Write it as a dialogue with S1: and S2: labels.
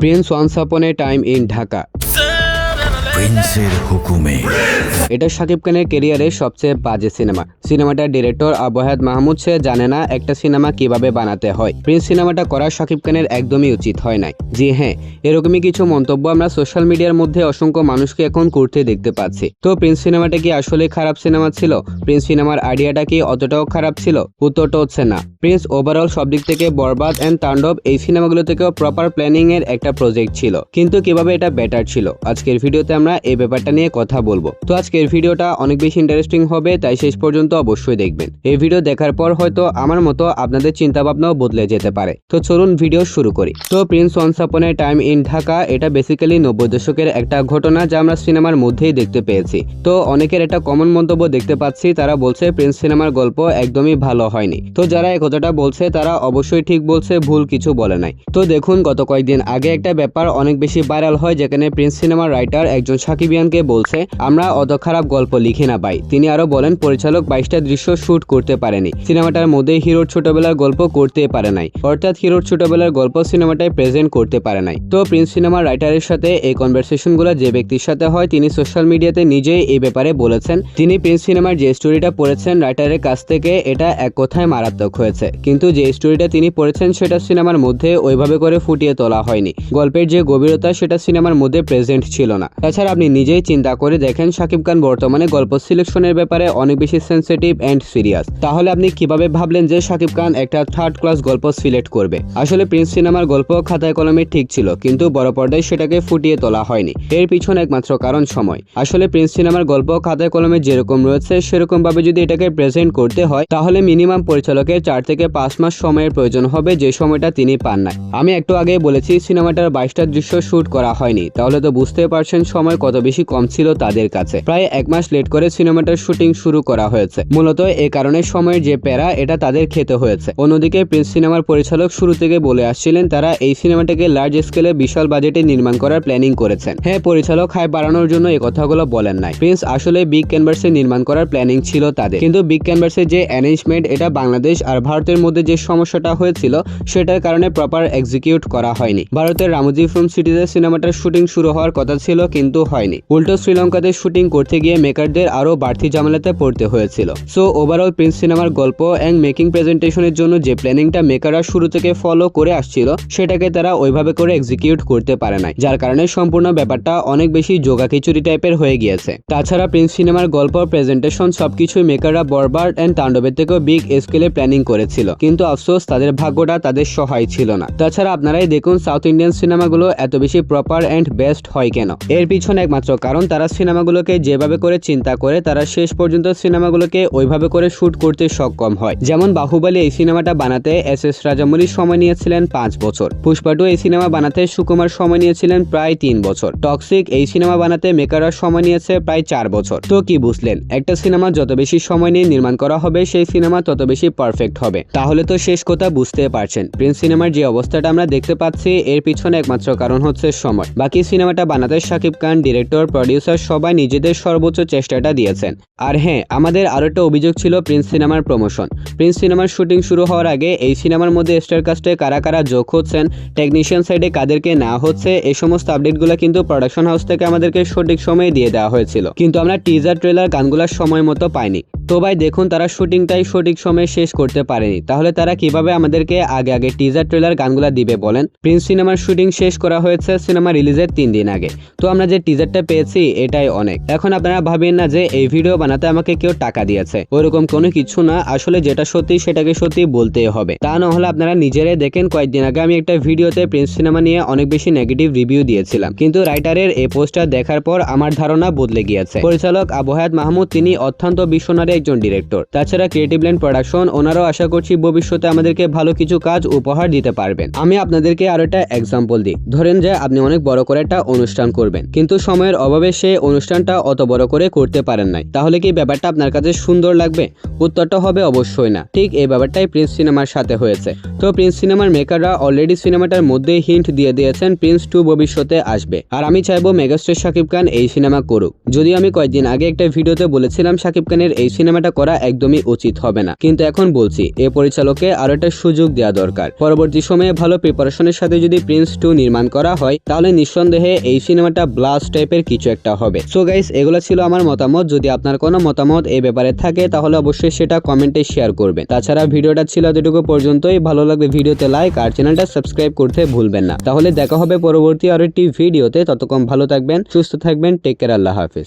S1: Prince once upon a time in Dhaka.
S2: প্রিন্সের হুকুমে
S1: এটা শাকিব খানের ক্যারিয়ারের সবচেয়ে বাজে সিনেমা। সিনেমাটার ডিরেক্টর আবু হায়াত মাহমুদ সে জানে না একটা সিনেমা কিভাবে বানাতে হয়। প্রিন্স সিনেমাটা করা শাকিব খানের একদমই উচিত হয় নাই। জি হ্যাঁ, এরকমই কিছু মন্তব্য আমরা সোশ্যাল মিডিয়ার মধ্যে অসংখ্য মানুষকে এখন করতে দেখতে পাচ্ছি। তো প্রিন্স সিনেমাটা কি আসলে খারাপ সিনেমা ছিল? প্রিন্স সিনেমার আইডিয়াটা কি অতটাও খারাপ ছিল? উত্তরটা হচ্ছে না। প্রিন্স ওভারঅল সব দিক থেকে বরবাদ এন্ড তাণ্ডব এই সিনেমাগুলো থেকেও প্রপার প্ল্যানিং এর একটা প্রজেক্ট ছিল, কিন্তু কিভাবে এটা বেটার ছিল আজকের ভিডিওতে আমরা এই ব্যাপারটা নিয়ে কথা বলবো। তো আজকের ভিডিওটা অনেক বেশি ইন্টারেস্টিং হবে, তাই শেষ পর্যন্ত অবশ্যই দেখবেন। এই ভিডিও দেখার পর হয়তো আমার মতো আপনাদের চিন্তা ভাবনাও বদলে যেতে পারে। তো চলুন ভিডিও শুরু করি। তো Prince once upon a time in Dhaka এটা বেসিক্যালি 90 দশকের একটা ঘটনা যা আমরা সিনেমার মধ্যেই দেখতে পেয়েছি। তো অনেকের একটা কমন মন্তব্য দেখতে পাচ্ছি, তারা বলছে প্রিন্স সিনেমার গল্প একদমই ভালো হয়নি। তো যারা এই কথাটা বলছে তারা অবশ্যই ঠিক বলছে, ভুল কিছু বলে নাই। তো দেখুন, গত কয়েকদিন আগে একটা ব্যাপার অনেক বেশি ভাইরাল হয়, যেখানে প্রিন্স সিনেমার রাইটার একজন সাকিবিয়ানকে বলছে আমরা অত খারাপ গল্প লিখি না ভাই। তিনি আরো বলেন পরিচালক 22টা দৃশ্য শুট করতে পারেনি, সিনেমাটার মধ্যে হিরোর ছোটবেলার গল্প করতে পারে নাই, অর্থাৎ হিরোর ছোটবেলার গল্প সিনেমাটায় প্রেজেন্ট করতে পারে নাই। তো প্রিন্স সিনেমার রাইটারের সাথে এই কনভারসেশনগুলো যে ব্যক্তির সাথে হয়, তিনি সোশ্যাল মিডিয়াতে নিজেই এই ব্যাপারে বলেছেন। তিনি প্রিন্স সিনেমার যে স্টোরিটা পড়েছেন রাইটারের কাছ থেকে, এটা এক কথায় মারাত্মক হয়েছে, কিন্তু যে স্টোরিটা তিনি পড়েছেন সেটা সিনেমার মধ্যে ওইভাবে করে ফুটিয়ে তোলা হয়নি। গল্পের যে গভীরতা সেটা সিনেমার মধ্যে প্রেজেন্ট ছিল না। তাছাড়া আপনি নিজেই চিন্তা করে দেখেন, শাকিব খান বর্তমানে গল্প সিলেকশনের ব্যাপারে অনেক বেশি সেন্সিটিভ এন্ড সিরিয়াস। তাহলে আপনি কিভাবে ভাবলেন যে শাকিব খান একটা থার্ড ক্লাস গল্প সিলেক্ট করবে? আসলে প্রিন্স সিনেমার গল্প খাতায় কলমে ঠিক ছিল, কিন্তু বড় পর্দায় সেটাকে ফুটিয়ে তোলা হয়নি। এর পিছনে একমাত্র কারণ সময়। আসলে প্রিন্স সিনেমার গল্প খাতায় কলমে যেরকম রয়েছে সেরকম ভাবে যদি এটাকে প্রেজেন্ট করতে হয়, তাহলে মিনিমাম পরিচালকের 4 থেকে 5 মাস সময়ের প্রয়োজন হবে, যে সময়টা তিনি পান না। আমি একটু আগেই বলেছি সিনেমাটার 22টা দৃশ্য শুট করা হয়নি, তাহলে তো বুঝতে পারছেন সময় কত বেশি কম ছিল তাদের কাছে। প্রায় 1 মাস লেট করে সিনেমাটার শুটিং শুরু করা হয়েছে। মূলত এই কারণে সময়ের যে প্যারা এটা তাদের খেতে হয়েছে। অন্যদিকে প্রিন্স সিনেমার পরিচালক শুরু থেকে বলে আসছিলেন তারা এই সিনেমাটাকে লার্জ স্কেলে বিশাল বাজেটে নির্মাণ করার প্ল্যানিং করেছেন। হ্যাঁ, পরিচালক হাই বাড়ানোর জন্য এই কথাগুলো বলেন নাই। প্রিন্স আসলে বিগ ক্যানভাসে নির্মাণ করার প্ল্যানিং ছিল তাদের, কিন্তু বিগ ক্যানভাসের যে অ্যারেঞ্জমেন্ট এটা বাংলাদেশ আর ভারতের মধ্যে যে সমস্যাটা হয়েছিল সেটার কারণে প্রপার এক্সিকিউট করা হয়নি। ভারতের রামোজি ফিল্ম সিটিতে সিনেমাটার শুটিং শুরু হওয়ার কথা ছিল, কিন্তু হয়নি। উল্টো শ্রীলঙ্কাতে শুটিং করতে গিয়ে মেকারদের আরো বাড়তি ঝামেলাতে পড়তে হয়েছিল। সো ওভারঅল প্রিন্স সিনেমার গল্প এন্ড মেকিং প্রেজেন্টেশনের জন্য যে প্ল্যানিংটা মেকাররা শুরু থেকে ফলো করে আসছিল সেটাকে তারা ওইভাবে করে এক্সিকিউট করতে পারে নাই, যার কারণে সম্পূর্ণ ব্যাপারটা অনেক বেশি যোগাখিচুড়ি টাইপের হয়ে গিয়েছে। তাছাড়া প্রিন্স সিনেমার গল্প প্রেজেন্টেশন সবকিছুই মেকাররা বরবাদ এন্ড তাণ্ডবের থেকেও বিগ স্কেলে প্ল্যানিং করেছিল, কিন্তু আফসোস তাদের ভাগ্যটা তাদের সহায় ছিল না। তাছাড়া আপনারাই দেখুন সাউথ ইন্ডিয়ান সিনেমাগুলো এত বেশি প্রপার এন্ড বেস্ট হয় কেন? এর পিছনে একমাত্র কারণ তারা সিনেমাগুলোকে যেভাবে করে চিন্তা করে তারা শেষ পর্যন্ত সিনেমাগুলোকে ওইভাবে করে শুট করতে সক্ষম হয়। যেমন বাহুবলী এই সিনেমাটা বানাতে এস রাজামৌলি সময় নিয়েছিলেন 5 বছর। পুষ্পা 2 এই সিনেমা বানাতে সুকুমার সময় নিয়েছিলেন প্রায় 3 বছর। টক্সিক এই সিনেমা বানাতে মেকাররা সময় নিয়েছে প্রায় 4 বছর। তো কি বুঝলেন? একটা সিনেমা যত বেশি সময় নিয়ে নির্মাণ করা হবে সেই সিনেমা তত বেশি পারফেক্ট হবে। তাহলে তো শেষ কথা বুঝতে পারছেন, প্রিন্স সিনেমার যে অবস্থাটা আমরা দেখতে পাচ্ছি এর পিছনে একমাত্র কারণ হচ্ছে সময়। বাকি সিনেমাটা বানাতে শাকিব খান, ডিরেক্টর, প্রডিউসার সবাই নিজেদের সর্বোচ্চ চেষ্টাটা দিয়েছেন। আর হ্যাঁ, আমাদের আরো একটা অভিযোগ ছিল প্রিন্স সিনেমার প্রমোশন। প্রিন্স সিনেমার শুটিং শুরু হওয়ার আগে এই সিনেমার মধ্যে স্টার কাস্টে কারা কারা যোগ হচ্ছেন, টেকনিশিয়ান সাইডে কাদেরকে নেওয়া হচ্ছে, এই সমস্ত আপডেটগুলো কিন্তু প্রোডাকশন হাউস থেকে আমাদেরকে সঠিক সময়ে দিয়ে দেওয়া হয়েছিল, কিন্তু আমরা টিজার ট্রেলার গানগুলোর সময় মতো পাইনি। তো ভাই দেখুন, তারা শুটিংটাই সঠিক সময়ে শেষ করতে পারেনি, তাহলে তারা কিভাবে আমাদেরকে আগে টিজার ট্রেলার গানগুলা দিবে বলেন? প্রিন্স সিনেমার শুটিং শেষ করা হয়েছে সিনেমা রিলিজের 3 দিন আগে। তো আমরা যে টিজারটা পেয়েছি এটাই অনেক। এখন আপনারা ভাবেন না যে এই ভিডিও বানাতে আমাকে কেউ টাকা দিয়েছে, ওরকম কোনো কিছু না। আসলে যেটা সত্যি সেটাকে সত্যি বলতেই হবে, তা না হলে আপনারা নিজেরাই দেখেন। কয়েকদিন আগে আমি একটা ভিডিওতে প্রিন্স সিনেমা নিয়ে অনেক বেশি নেগেটিভ রিভিউ দিয়েছিলাম, কিন্তু রাইটারের এই পোস্টটা দেখার পর আমার ধারণা বদলে গিয়েছে। পরিচালক আবু হায়াত মাহমুদ তিনি অত্যন্ত বিশ্বনারী একজন ডিরেক্টর। তাছাড়া ক্রিয়েটিভ ল্যান্ড প্রোডাকশন ওনারাও আশা করছি ভবিষ্যতে আমাদেরকে ভালো কিছু কাজ উপহার দিতে পারবেন। আমি আপনাদেরকে আরো একটা এক্সাম্পল দিই। ধরেন যে আপনি অনেক বড় করে একটা অনুষ্ঠান করবেন, কিন্তু সময়ের অভাবে সেই অনুষ্ঠানটা অত বড় করে করতে পারেন নাই, তাহলে কি ব্যাপারটা আপনার কাছে সুন্দর লাগবে? উত্তরটা হবে অবশ্যই না। ঠিক এই ব্যাপারটাই প্রিন্স সিনেমার সাথে হয়েছে। তো প্রিন্স সিনেমার মেকাররা অলরেডি সিনেমাটার মধ্যে হিন্ট দিয়ে দিয়েছেন প্রিন্স 2 ভবিষ্যতে আসবে, আর আমি চাইবো মেগাস্টার শাকিব খান এই সিনেমা করুক। যদিও আমি কয়েকদিন আগে একটা ভিডিওতে বলেছিলাম শাকিব খানের এই সিনেমাটা করা একদমই উচিত হবে না। কিন্তু এখন বলছি, এ পরিচালককে আরো একটা সুযোগ দেওয়া দরকার। পরবর্তী সময়ে ভালো প্রিপারেশনের সাথে যদি প্রিন্স 2 নির্মাণ করা হয়, তাহলে নিঃসন্দেহে এই সিনেমাটা ব্লাস্ট টাইপের কিছু একটা হবে। সো গাইস, এগুলো ছিল আমার মতামত। যদি আপনার কোনো মতামত এই ব্যাপারে থাকে তাহলে অবশ্যই সেটা কমেন্টে শেয়ার করবেন। তাছাড়া ভিডিওটা ছিল এতটুকু পর্যন্তই। ভালো লাগলে ভিডিওতে লাইক আর চ্যানেলটা সাবস্ক্রাইব করতে ভুলবেন না। তাহলে দেখা হবে পরবর্তী আরো একটি ভিডিওতে। ততক্ষণ ভালো থাকবেন, সুস্থ থাকবেন, টেক কেয়ার, আল্লাহ হাফেজ।